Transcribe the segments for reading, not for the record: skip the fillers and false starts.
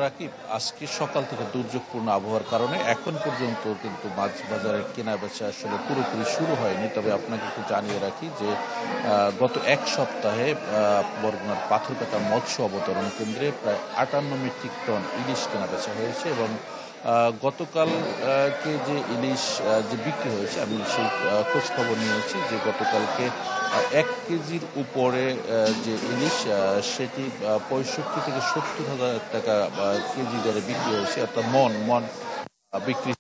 রাকিব, আজকে সকাল থেকে দুর্যোগপূর্ণ আবহাওয়ার কারণে এখন পর্যন্ত কিন্তু মাছ বাজারে কেনা বেচা আসলে পুরোপুরি শুরু হয়নি। তবে আপনাকে একটু জানিয়ে রাখি যে গত এক সপ্তাহে বরগুনার পাথরঘাটা মৎস্য অবতরণ কেন্দ্রে প্রায় 58 মেট্রিক টন ইলিশ কেনা বেচা হয়েছে এবং গতকালকে যে ইলিশ যে বিক্রি হয়েছে, আমি সেই খোঁজ খবর নিয়েছি যে গতকালকে 1 কেজির উপরে যে ইলিশ সেটি 65 থেকে 70 হাজার টাকা কেজি দরে বিক্রি হয়েছে, অর্থাৎ মন মন বিক্রি।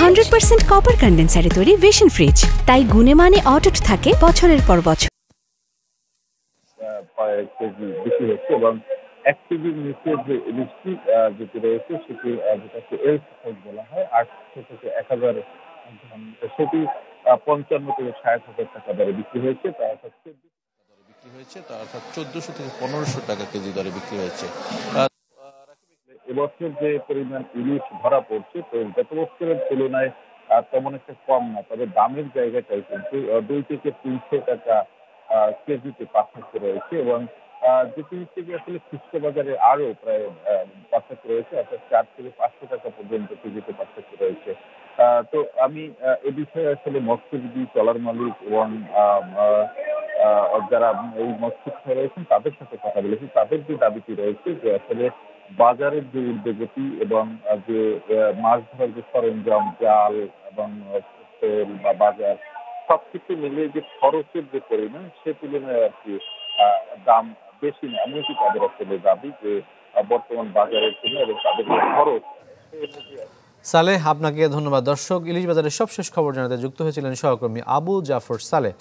100% কপার কন্ডেন্সারে তৈরি ভিশন ফ্রিজ, তাই গুণে মানে অটুট থাকে বছরের পর বছর। কেজি বেশি হচ্ছে এবং 1 কেজির নিচে যে ইলিশটি যেটি রয়েছে সেটি যেটাকে এল সাইজ বলা হয় 800 থেকে 1000 সেটি 55 থেকে 60 হাজার টাকা দরে বিক্রি হয়েছে। তার অর্থাৎ 1400 থেকে 1500 টাকা কেজি দরে বিক্রি হয়েছে। এবছর যে পরিমাণ ইলিশ ধরা পড়ছে তো গত বছরের তুলনায় তেমন একটা কম না, তবে দামের জায়গাটাই কিন্তু 2 থেকে 300 টাকা কেজিতে পার্থক্য রয়েছে এবং যে জিনিস থেকে আসলে খুচরো বাজারে আরো প্রায় পার্থক্য রয়েছে, অর্থাৎ 4 থেকে 500 টাকা পর্যন্ত কেজিতে পার্থক্য রয়েছে। তো আমি এ বিষয়ে আসলে মৎস্যজীবী, ট্রলার মালিক এবং যারা এই মৎস্য রয়েছেন তাদের সাথে কথা বলেছি। তাদের যে দাবিটি রয়েছে যে আসলে বাজারের যে ঊর্ধ্বগতি এবং যে মাছ ধরার যে সরঞ্জাম, জাল এবং তেল বা বাজার সবকিছু মিলিয়ে যে খরচের যে পরিমাণ সে তুলনায় আর কি দাম বেশি না, এমনকি তাদের আসলে দাবি যে বর্তমান বাজারের জন্য এবং তাদের যে খরচ। সালেহ, আপনাকে ধন্যবাদ। দর্শক, ইলিশ বাজারের সবশেষ খবর জানাতে যুক্ত হয়েছিলেন সহকর্মী আবু জাফর সালেহ।